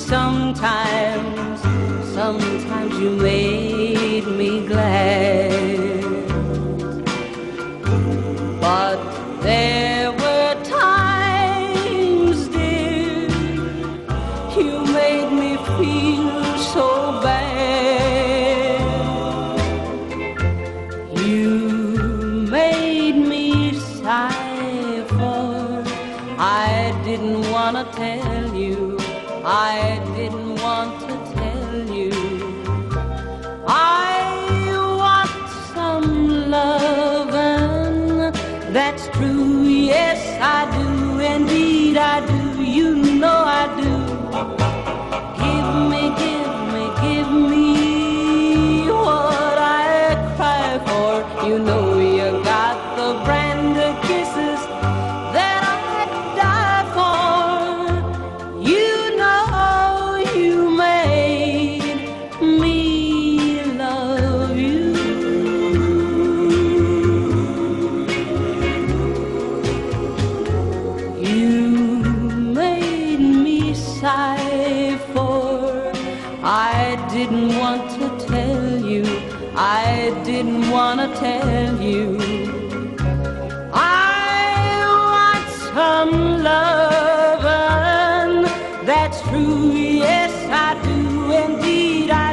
Sometimes you made me glad, but there were times, dear, you made me feel so bad. You made me sigh, for I didn't want to tell you, I didn't want to tell you. I want some lovin', that's true, yes I do, indeed I do, you know I do. Give me what I cry for, you know you got the brand of kisses that I'd die for. You know you made me love you. You made me sigh, for I didn't want to tell you, I didn't want to tell you. I want some lovin', that's true, yes I do, indeed I